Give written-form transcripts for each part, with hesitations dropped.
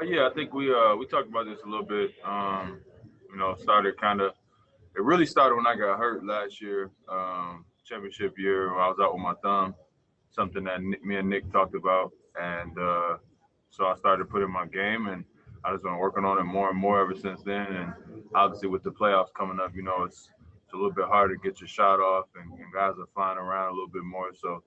Yeah, I think we talked about this a little bit. Started kind of. It really started when I got hurt last year, championship year. When I was out with my thumb, something that me and Nick talked about, and so I started putting my game, and I just been working on it more and more ever since then. And obviously, with the playoffs coming up, it's a little bit harder to get your shot off, and guys are flying around a little bit more. So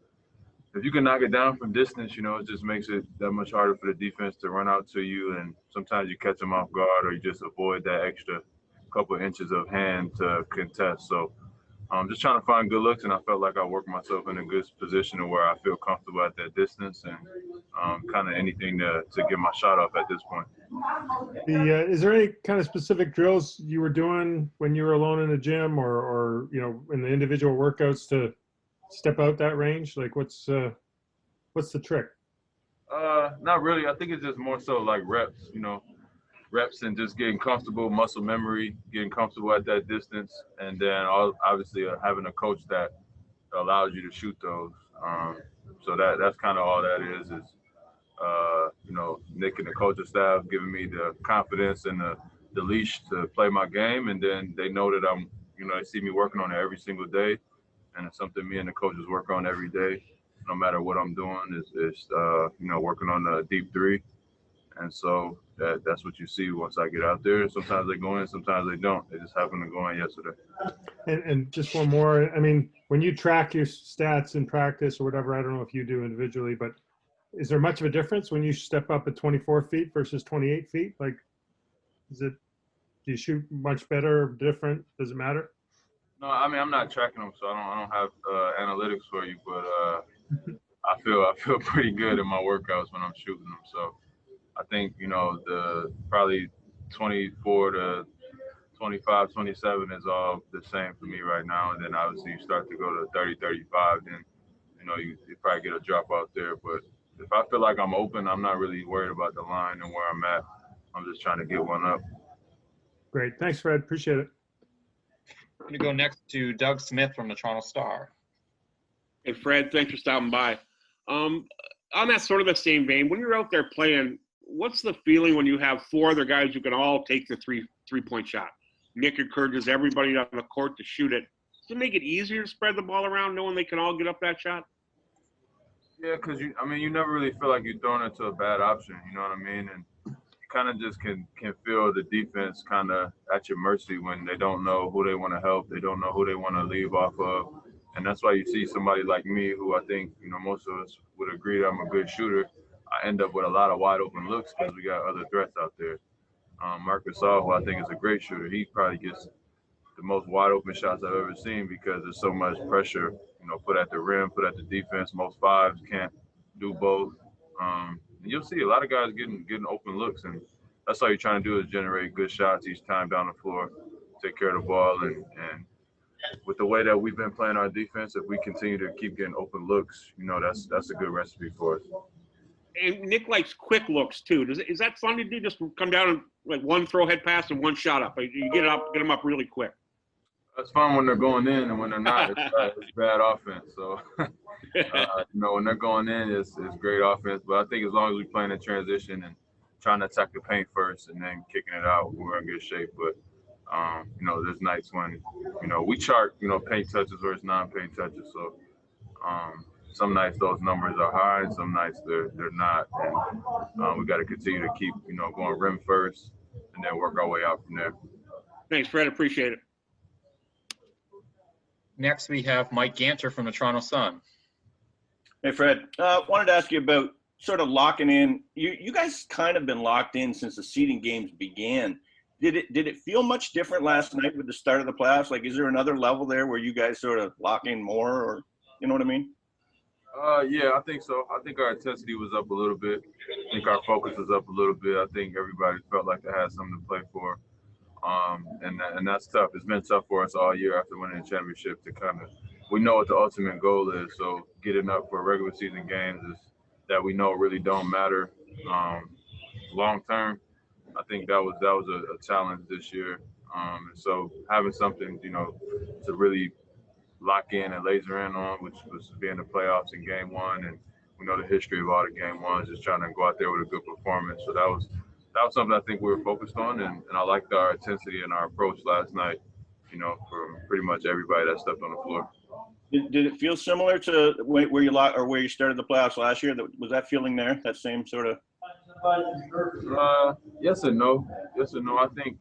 if you can knock it down from distance, it just makes it that much harder for the defense to run out to you. And sometimes you catch them off guard, or you just avoid that extra couple of inches of hand to contest. So I'm just trying to find good looks, and I felt like I worked myself in a good position to where I feel comfortable at that distance, and kind of anything to get my shot off at this point. Is there any kind of specific drills you were doing when you were alone in the gym, or in the individual workouts to step out that range? Like, what's the trick? Not really. I think it's just more so like reps. Reps and just getting comfortable, muscle memory, getting comfortable at that distance, and then obviously having a coach that allows you to shoot those. So that's kind of all that is. Nick and the coaching staff giving me the confidence and the leash to play my game, and then they know that they see me working on it every single day, and it's something me and the coaches work on every day, no matter what I'm doing. Is working on the deep three, and so that's what you see once I get out there. Sometimes they go in, sometimes they don't. They just happen to go in yesterday. And just one more. I mean, when you track your stats in practice or whatever, I don't know if you do individually, but is there much of a difference when you step up at 24 feet versus 28 feet? Like, do you shoot much better or different? Does it matter? No, I mean, I'm not tracking them, so I don't have analytics for you, but I feel pretty good in my workouts when I'm shooting them. So I think, the probably 24 to 25, 27 is all the same for me right now. And then obviously you start to go to 30, 35, then, you probably get a drop out there. But if I feel like I'm open, I'm not really worried about the line and where I'm at. I'm just trying to get one up. Great. Thanks, Fred. Appreciate it. I'm going to go next to Doug Smith from the Toronto Star. Hey, Fred, thanks for stopping by. On that sort of the same vein, when you're out there playing, what's the feeling when you have four other guys who can all take the three-point shot? Nick encourages everybody on the court to shoot it. Does it make it easier to spread the ball around knowing they can all get up that shot? Yeah, because you never really feel like you're throwing into a bad option. You know what I mean? And you kind of just can feel the defense kind of at your mercy when they don't know who they want to help. They don't know who they want to leave off of. And that's why you see somebody like me, who I think, most of us would agree that I'm a good shooter. I end up with a lot of wide open looks because we got other threats out there. Marcus Gasol, who I think is a great shooter, he probably gets the most wide open shots I've ever seen because there's so much pressure, put at the rim, put at the defense. Most fives can't do both. And you'll see a lot of guys getting open looks, and that's all you're trying to do is generate good shots each time down the floor, take care of the ball, and with the way that we've been playing our defense, if we continue to keep getting open looks, that's a good recipe for us. And Nick likes quick looks too. Is that fun to do? Just come down and like one throw head pass and one shot up. You get them up really quick. It's fun when they're going in, and when they're not, it's bad offense. So, when they're going in, it's great offense. But I think as long as we play in transition and trying to attack the paint first and then kicking it out, we're in good shape. But there's nights when we chart paint touches versus non-paint touches. So some nights those numbers are high, and some nights they're not. And we got to continue to keep going rim first, and then work our way out from there. Thanks, Fred. Appreciate it. Next, we have Mike Ganter from the Toronto Sun. Hey, Fred. Wanted to ask you about sort of locking in. You guys kind of been locked in since the seeding games began. Did it feel much different last night with the start of the playoffs? Like, is there another level there where you guys sort of lock in more, or you know what I mean? Yeah, I think so. I think our intensity was up a little bit. I think our focus was up a little bit. I think everybody felt like they had something to play for. And that's tough. It's been tough for us all year after winning the championship to we know what the ultimate goal is. So getting up for regular season games is that we know really don't matter long term. I think that was a challenge this year. So having something, to really lock in and laser in on, which was being the playoffs in game one, and we know the history of all the game ones, just trying to go out there with a good performance. So that that was something I think we were focused on, and I liked our intensity and our approach last night, you know, from pretty much everybody that stepped on the floor. Did it feel similar to where you started the playoffs last year? Was that feeling there? That same sort of? Yes and no. Yes and no. I think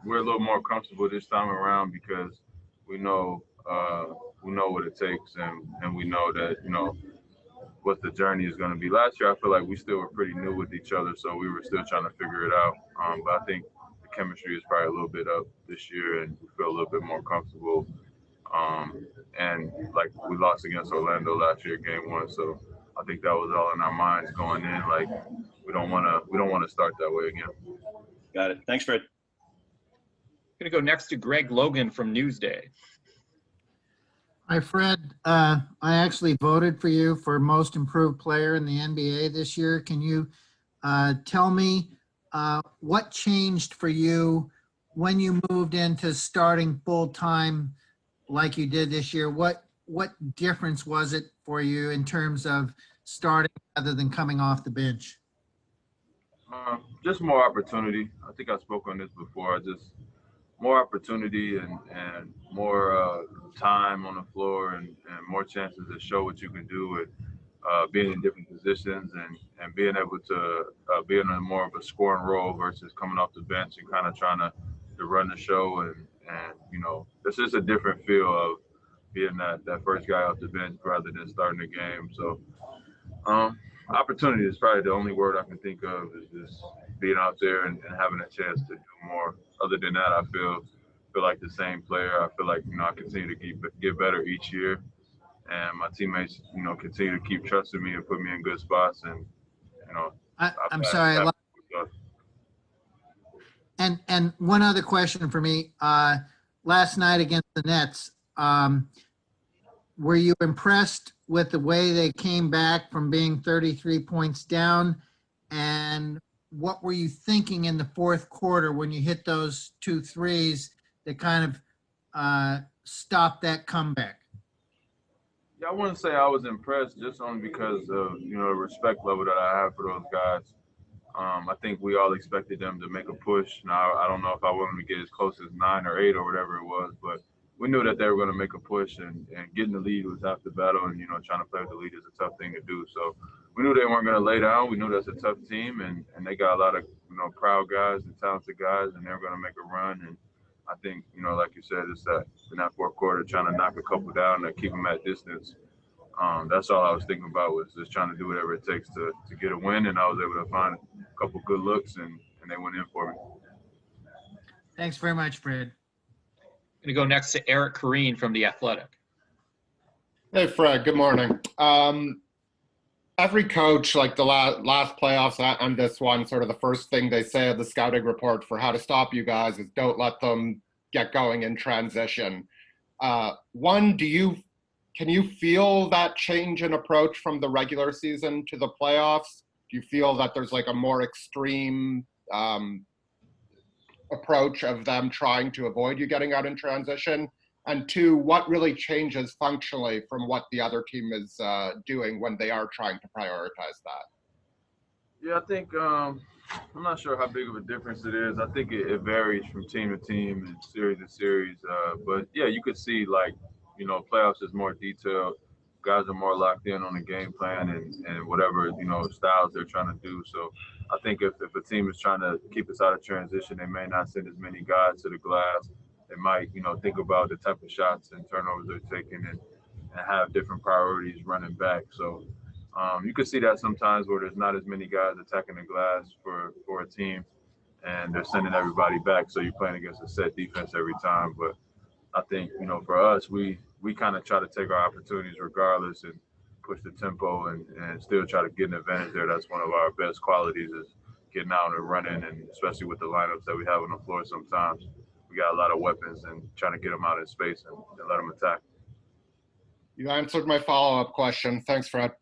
we're a little more comfortable this time around because we know what it takes, and we know that, you know, what the journey is going to be. Last year, I feel like we still were pretty new with each other, so we were still trying to figure it out. But I think the chemistry is probably a little bit up this year, and we feel a little bit more comfortable. And like we lost against Orlando last year, game 1, so I think that was all in our minds going in. Like we don't want to start that way again. Got it. Thanks, Fred. Going to go next to Greg Logan from Newsday. Hi, Fred. I actually voted for you for most improved player in the NBA this year. Can you tell me what changed for you when you moved into starting full-time like you did this year? What difference was it for you in terms of starting rather than coming off the bench? Just more opportunity. I think I spoke on this before. Just more opportunity and more time on the floor and more chances to show what you can do with being in different positions and being able to be in a more of a scoring role versus coming off the bench and kind of trying to run the show. And you know, it's just a different feel of being that first guy off the bench rather than starting the game. So opportunity is probably the only word I can think of, is just being out there and having a chance to do more. Other than that, I feel like the same player. I feel like, you know, I continue to get better each year, and my teammates, you know, continue to keep trusting me and put me in good spots. And you know, I'm sorry. And one other question for me. Last night against the Nets, were you impressed with the way they came back from being 33 points down? And what were you thinking in the fourth quarter when you hit those 2 threes that kind of stopped that comeback? Yeah, I wouldn't say I was impressed, just only because of, you know, the respect level that I have for those guys. I think we all expected them to make a push. Now, I don't know if I wanted to get as close as 9 or 8 or whatever it was, but we knew that they were going to make a push, and getting the lead was half the battle, and, you know, trying to play with the lead is a tough thing to do. So we knew they weren't going to lay down. We knew that's a tough team, and they got a lot of, you know, proud guys and talented guys, and they're going to make a run. And I think, you know, like you said, it's that in that fourth quarter, trying to knock a couple down and keep them at distance. That's all I was thinking about, was just trying to do whatever it takes to get a win, and I was able to find a couple good looks, and they went in for me. Thanks very much, Fred. Going to go next to Eric Kareen from The Athletic. Hey, Fred. Good morning. Every coach, like the last playoffs and this one, sort of the first thing they say at the scouting report for how to stop you guys is don't let them get going in transition. One, can you feel that change in approach from the regular season to the playoffs? Do you feel that there's like a more extreme approach of them trying to avoid you getting out in transition? And 2, what really changes functionally from what the other team is doing when they are trying to prioritize that? Yeah, I think I'm not sure how big of a difference it is. I think it varies from team to team and series to series. But yeah, you could see, like, you know, playoffs is more detailed. Guys are more locked in on the game plan and whatever, you know, styles they're trying to do. So I think if a team is trying to keep us out of transition, they may not send as many guys to the glass. They might, you know, think about the type of shots and turnovers they're taking and have different priorities running back. So you can see that sometimes where there's not as many guys attacking the glass for a team, and they're sending everybody back. So you're playing against a set defense every time. But I think, you know, for us, we kind of try to take our opportunities regardless and push the tempo and still try to get an advantage there. That's one of our best qualities, is getting out and running, and especially with the lineups that we have on the floor sometimes. We got a lot of weapons, and trying to get them out in space and let them attack. You answered my follow-up question. Thanks, Fred.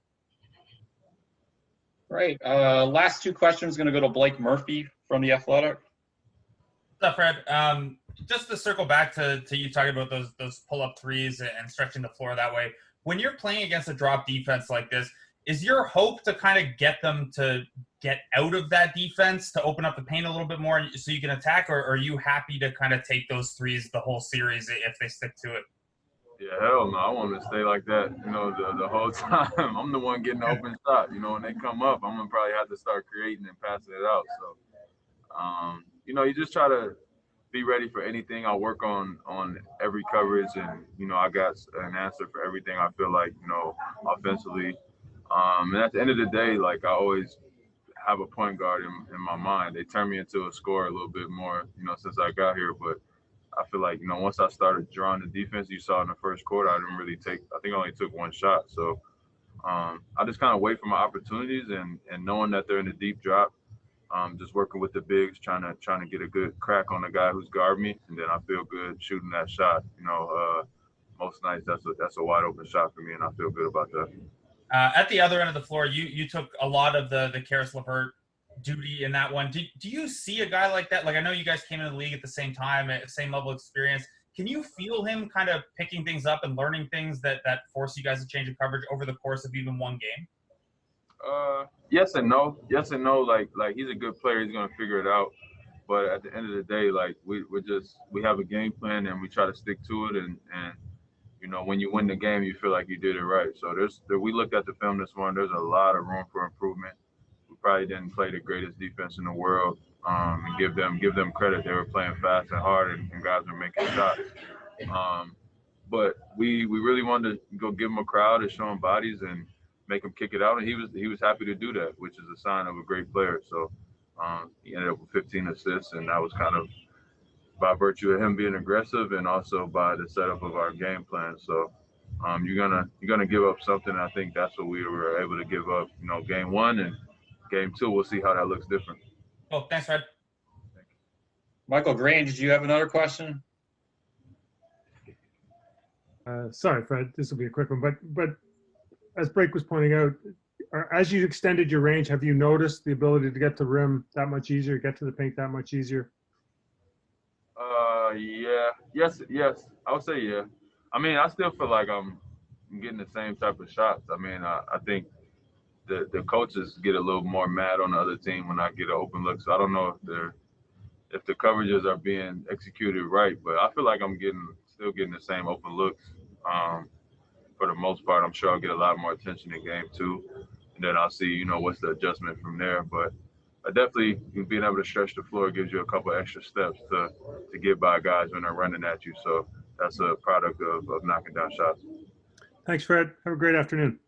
Right. Last 2 questions going to go to Blake Murphy from The Athletic. What's up, Fred? Just to circle back to you talking about those pull-up threes and stretching the floor that way. When you're playing against a drop defense like this, Is your hope to kind of get them to get out of that defense to open up the paint a little bit more so you can attack, or are you happy to kind of take those threes the whole series if they stick to it? Yeah, hell no. I want them to stay like that, the whole time. I'm the one getting the open shot. When they come up, I'm going to probably have to start creating and passing it out. So, you just try to be ready for anything. I work on every coverage, and, I got an answer for everything I feel like, offensively. And at the end of the day, like, I always have a point guard in my mind. They turned me into a scorer a little bit more, since I got here. But I feel like, once I started drawing the defense, you saw in the first quarter, I didn't really I think I only took one shot. So I just kind of wait for my opportunities and knowing that they're in a deep drop, just working with the bigs, trying to get a good crack on the guy who's guarding me. And then I feel good shooting that shot. Most nights that's a wide open shot for me, and I feel good about that. At the other end of the floor, you took a lot of the Karis LeVert duty in that one. Do you see a guy like that? Like, I know you guys came into the league at the same time, at the same level of experience. Can you feel him kind of picking things up and learning things that force you guys to change the coverage over the course of even one game? Yes and no. Yes and no. Like he's a good player. He's gonna figure it out. But at the end of the day, like we have a game plan and we try to stick to it. And when you win the game, you feel like you did it right. So we looked at the film this morning. There's a lot of room for improvement. We probably didn't play the greatest defense in the world. And give them credit. They were playing fast and hard, and guys were making shots. But we really wanted to go give him a crowd and show him bodies and make him kick it out, and he was happy to do that, which is a sign of a great player. So he ended up with 15 assists, and that was kind of by virtue of him being aggressive and also by the setup of our game plan. So you're gonna give up something. I think that's what we were able to give up. Game one and game two, we'll see how that looks different. Oh, thanks, Fred. Michael Green, did you have another question? Sorry, Fred, this will be a quick one, but as Blake was pointing out, as you extended your range, have you noticed the ability to get to the rim that much easier, get to the paint that much easier? Yeah. Yes. I would say yeah. I mean, I still feel like I'm getting the same type of shots. I mean, I think the coaches get a little more mad on the other team when I get an open look. So I don't know if the coverages are being executed right, but I feel like I'm still getting the same open looks. For the most part, I'm sure I'll get a lot more attention in game two, and then I'll see, what's the adjustment from there. But I definitely, being able to stretch the floor gives you a couple extra steps to get by guys when they're running at you. So that's a product of knocking down shots. Thanks, Fred. Have a great afternoon.